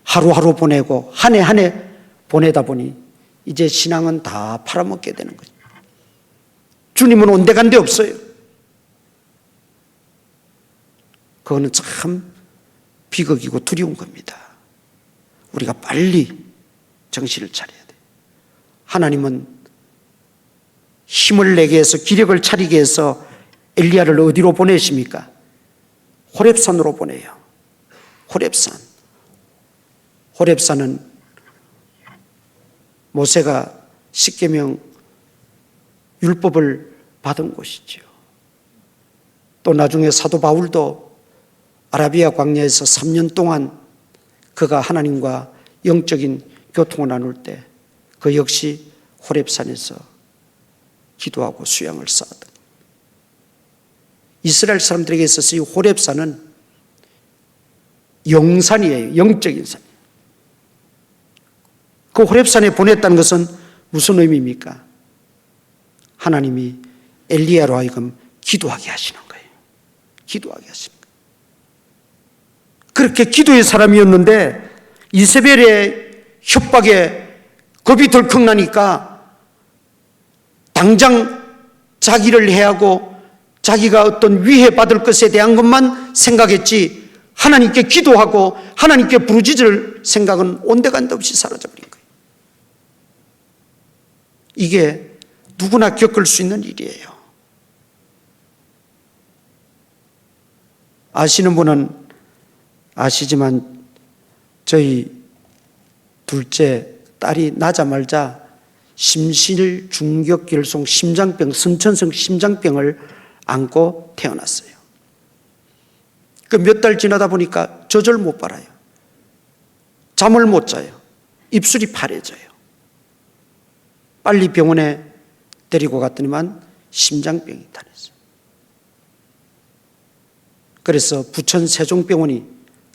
하루하루 보내고 한 해 한 해 보내다 보니 이제 신앙은 다 팔아먹게 되는 거죠. 주님은 온데간데 없어요. 그거는 참 비극이고 두려운 겁니다. 우리가 빨리 정신을 차려야 돼요. 하나님은 힘을 내게 해서 기력을 차리게 해서 엘리야를 어디로 보내십니까? 호렙산으로 보내요. 호렙산. 호렙산은 모세가 십계명 율법을 받은 곳이죠. 또 나중에 사도 바울도 아라비아 광야에서 3년 동안 그가 하나님과 영적인 교통을 나눌 때 그 역시 호렙산에서 기도하고 수양을 쌓았던 이스라엘 사람들에게 있어서 이 호렙산은 영산이에요. 영적인 산. 그 호렙산에 보냈다는 것은 무슨 의미입니까? 하나님이 엘리야로 하여금 기도하게 하시는 거예요. 기도하게 하시는 거예요. 그렇게 기도의 사람이었는데 이세벨의 협박에 겁이 덜컥 나니까 당장 자기를 해하고 자기가 어떤 위해받을 것에 대한 것만 생각했지 하나님께 기도하고 하나님께 부르짖을 생각은 온데간데 없이 사라져버린 거예요. 이게 누구나 겪을 수 있는 일이에요. 아시는 분은 아시지만 저희 둘째 딸이 나자마자 심실 중격결성 심장병, 선천성 심장병을 안고 태어났어요. 그 몇 달 지나다 보니까 젖을 못 빨아요. 잠을 못 자요. 입술이 파래져요. 빨리 병원에 데리고 갔더니만 심장병이 나타났어요. 그래서 부천 세종병원이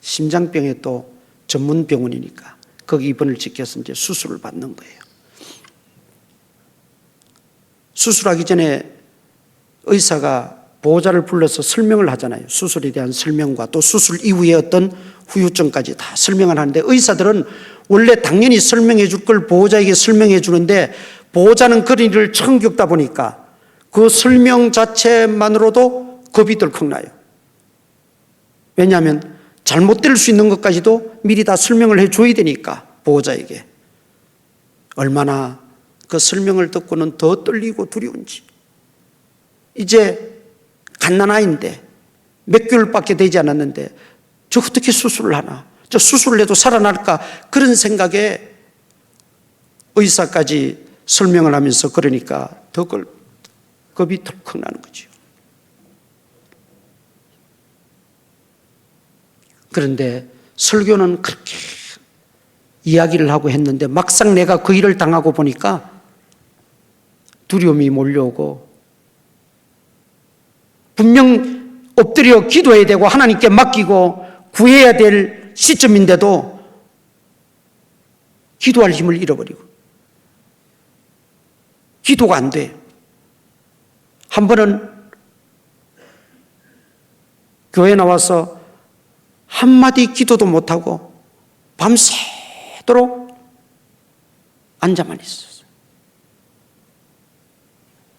심장병의 또 전문 병원이니까 거기 입원을 시켜서 이제 수술을 받는 거예요. 수술하기 전에 의사가 보호자를 불러서 설명을 하잖아요. 수술에 대한 설명과 또 수술 이후에 어떤 후유증까지 다 설명을 하는데 의사들은 원래 당연히 설명해 줄 걸 보호자에게 설명해 주는데 보호자는 그런 일을 처음 겪다 보니까 그 설명 자체만으로도 겁이 덜컥 나요. 왜냐하면 잘못될 수 있는 것까지도 미리 다 설명을 해줘야 되니까 보호자에게. 얼마나 그 설명을 듣고는 더 떨리고 두려운지. 이제 갓난아이인데 몇 개월밖에 되지 않았는데 저 어떻게 수술을 하나, 저 수술을 해도 살아날까, 그런 생각에 의사까지 설명을 하면서 그러니까 더 겁이 덜컥 나는 거죠. 그런데 설교는 그렇게 이야기를 하고 했는데 막상 내가 그 일을 당하고 보니까 두려움이 몰려오고, 분명 엎드려 기도해야 되고 하나님께 맡기고 구해야 될 시점인데도 기도할 힘을 잃어버리고 기도가 안 돼. 한 번은 교회 나와서 한마디 기도도 못하고 밤새도록 앉아만 있었어요.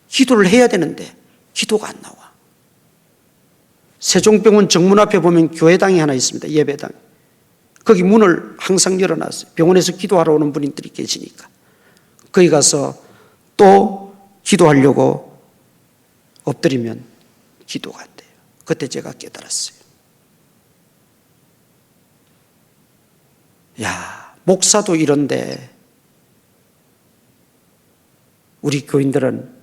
기도를 해야 되는데 기도가 안 나와. 세종병원 정문 앞에 보면 교회당이 하나 있습니다. 예배당. 거기 문을 항상 열어놨어요. 병원에서 기도하러 오는 분들이 계시니까. 거기 가서 또 기도하려고 엎드리면 기도가 안 돼요. 그때 제가 깨달았어요. 야, 목사도 이런데 우리 교인들은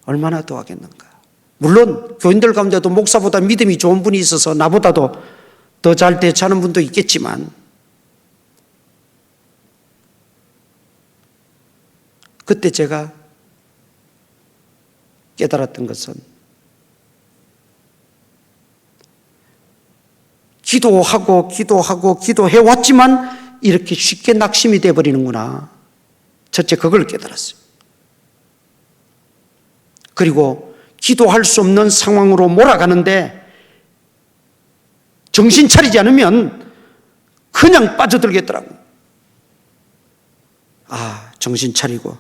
얼마나 더 하겠는가. 물론 교인들 가운데도 목사보다 믿음이 좋은 분이 있어서 나보다도 더 잘 대처하는 분도 있겠지만, 그때 제가 깨달았던 것은 기도하고 기도해왔지만 이렇게 쉽게 낙심이 돼버리는구나. 첫째 그걸 깨달았어요. 그리고 기도할 수 없는 상황으로 몰아가는데 정신 차리지 않으면 그냥 빠져들겠더라고요. 아, 정신 차리고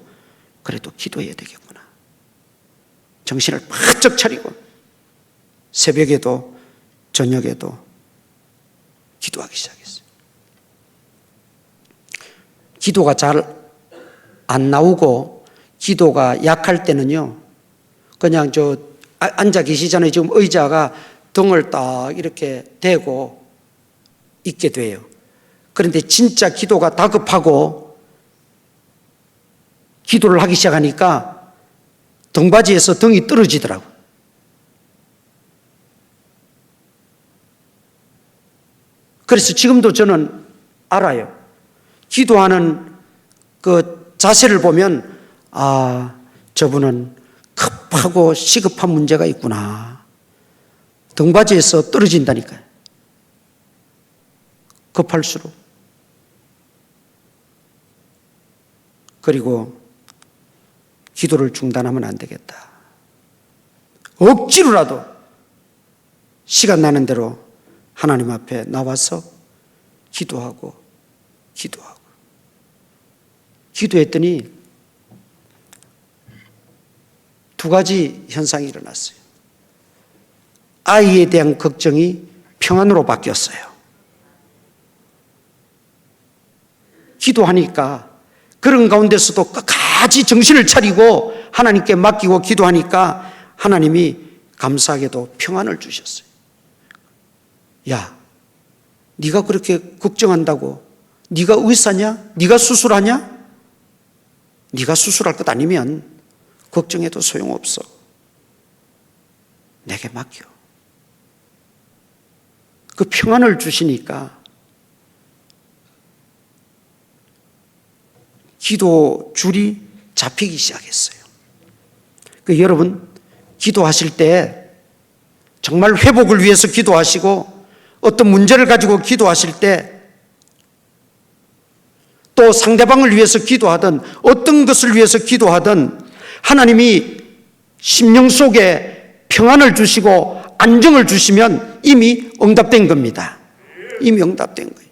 그래도 기도해야 되겠구나. 정신을 바짝 차리고 새벽에도 저녁에도 기도하기 시작했어요. 기도가 잘 안 나오고 기도가 약할 때는요, 그냥 앉아 계시잖아요. 지금 의자가 등을 딱 이렇게 대고 있게 돼요. 그런데 진짜 기도가 다급하고 기도를 하기 시작하니까 등받이에서 등이 떨어지더라고. 그래서 지금도 저는 알아요. 기도하는 그 자세를 보면, 아, 저분은 급하고 시급한 문제가 있구나. 등받이에서 떨어진다니까요. 급할수록. 그리고 기도를 중단하면 안 되겠다. 억지로라도 시간 나는 대로 하나님 앞에 나와서 기도했더니 두 가지 현상이 일어났어요. 아이에 대한 걱정이 평안으로 바뀌었어요. 기도하니까, 그런 가운데서도 끝까지 정신을 차리고 하나님께 맡기고 기도하니까 하나님이 감사하게도 평안을 주셨어요. 야, 네가 그렇게 걱정한다고 네가 의사냐? 네가 수술하냐? 네가 수술할 것 아니면 걱정해도 소용없어. 내게 맡겨. 그 평안을 주시니까 기도 줄이 잡히기 시작했어요. 여러분, 기도하실 때 정말 회복을 위해서 기도하시고 어떤 문제를 가지고 기도하실 때, 또 상대방을 위해서 기도하든 어떤 것을 위해서 기도하든 하나님이 심령 속에 평안을 주시고 안정을 주시면 이미 응답된 겁니다. 이미 응답된 거예요.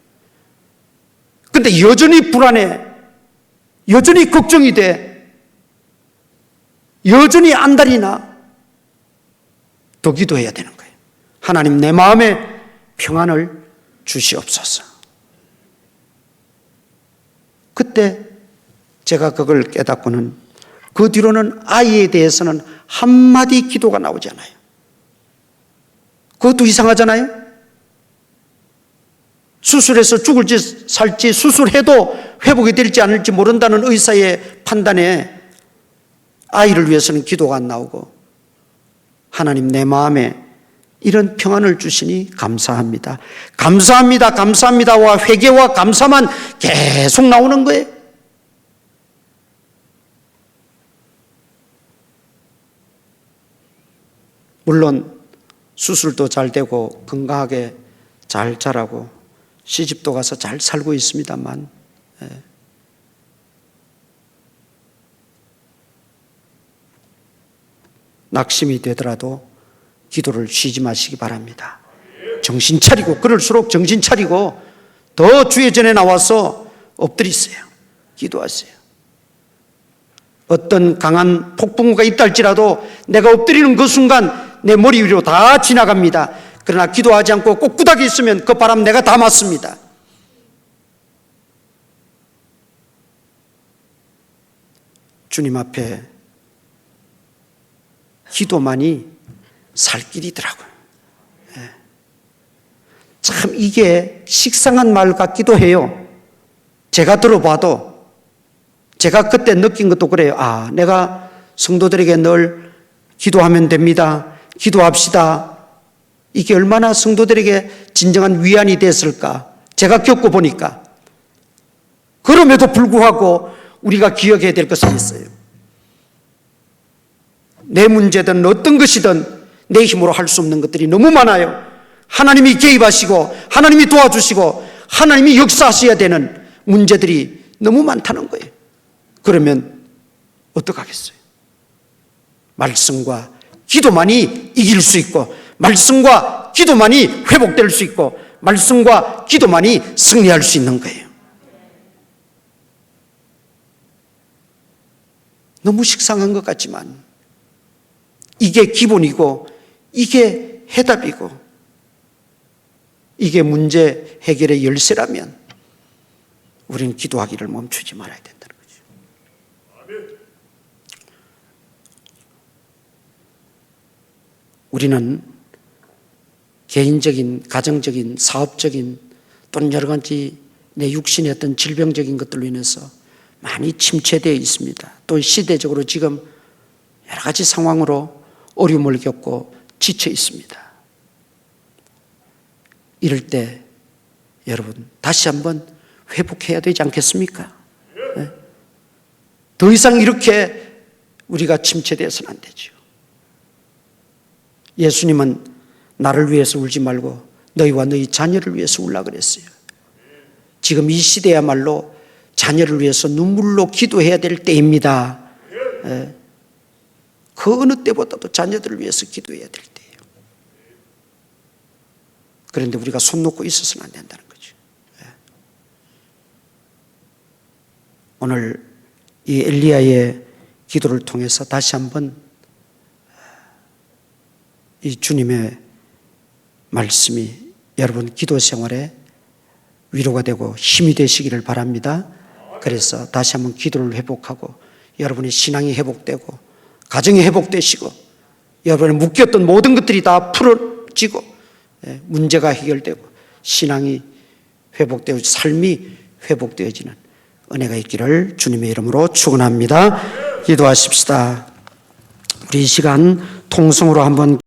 그런데 여전히 불안해, 여전히 걱정이 돼, 여전히 안달이 나, 더 기도해야 되는 거예요. 하나님, 내 마음에 평안을 주시옵소서. 그때 제가 그걸 깨닫고는 그 뒤로는 아이에 대해서는 한마디 기도가 나오지 않아요. 그것도 이상하잖아요. 수술해서 죽을지 살지, 수술해도 회복이 될지 않을지 모른다는 의사의 판단에 아이를 위해서는 기도가 안 나오고, 하나님, 내 마음에 이런 평안을 주시니 감사합니다. 감사합니다. 감사합니다와 회개와 감사만 계속 나오는 거예요. 물론 수술도 잘 되고 건강하게 잘 자라고 시집도 가서 잘 살고 있습니다만 낙심이 되더라도 기도를 쉬지 마시기 바랍니다. 정신 차리고, 그럴수록 정신 차리고 더 주의 전에 나와서 엎드리세요. 기도하세요. 어떤 강한 폭풍우가 있다 할지라도 내가 엎드리는 그 순간 내 머리 위로 다 지나갑니다. 그러나 기도하지 않고 꼿꼿하게 있으면 그 바람 내가 다 맞습니다. 주님 앞에 기도만이 살 길이더라고요. 참 이게 식상한 말 같기도 해요. 제가 들어봐도, 제가 그때 느낀 것도 그래요. 아, 내가 성도들에게 늘 기도하면 됩니다. 기도합시다. 이게 얼마나 성도들에게 진정한 위안이 됐을까. 제가 겪어보니까. 그럼에도 불구하고 우리가 기억해야 될 것은 있어요. 내 문제든 어떤 것이든 내 힘으로 할 수 없는 것들이 너무 많아요. 하나님이 개입하시고 하나님이 도와주시고 하나님이 역사하셔야 되는 문제들이 너무 많다는 거예요. 그러면 어떡하겠어요? 말씀과 기도만이 이길 수 있고, 말씀과 기도만이 회복될 수 있고, 말씀과 기도만이 승리할 수 있는 거예요. 너무 식상한 것 같지만 이게 기본이고, 이게 해답이고, 이게 문제 해결의 열쇠라면 우리는 기도하기를 멈추지 말아야 된다는 거죠. 우리는 개인적인, 가정적인, 사업적인 또는 여러 가지 내 육신의 어떤 질병적인 것들로 인해서 많이 침체되어 있습니다. 또 시대적으로 지금 여러 가지 상황으로 어려움을 겪고 지쳐 있습니다. 이럴 때 여러분 다시 한번 회복해야 되지 않겠습니까? 네? 더 이상 이렇게 우리가 침체되어서는 안 되죠. 예수님은 나를 위해서 울지 말고 너희와 너희 자녀를 위해서 울라 그랬어요. 지금 이 시대야말로 자녀를 위해서 눈물로 기도해야 될 때입니다. 네. 그 어느 때보다도 자녀들을 위해서 기도해야 될 때예요. 그런데 우리가 손 놓고 있어서는 안 된다는 거죠. 오늘 이 엘리야의 기도를 통해서 다시 한번 이 주님의 말씀이 여러분 기도 생활에 위로가 되고 힘이 되시기를 바랍니다. 그래서 다시 한번 기도를 회복하고 여러분의 신앙이 회복되고 가정이 회복되시고 여러분의 묶였던 모든 것들이 다 풀어지고 문제가 해결되고 신앙이 회복되고 삶이 회복되어지는 은혜가 있기를 주님의 이름으로 축원합니다. 기도하십시다. 우리 이 시간 통성으로 한번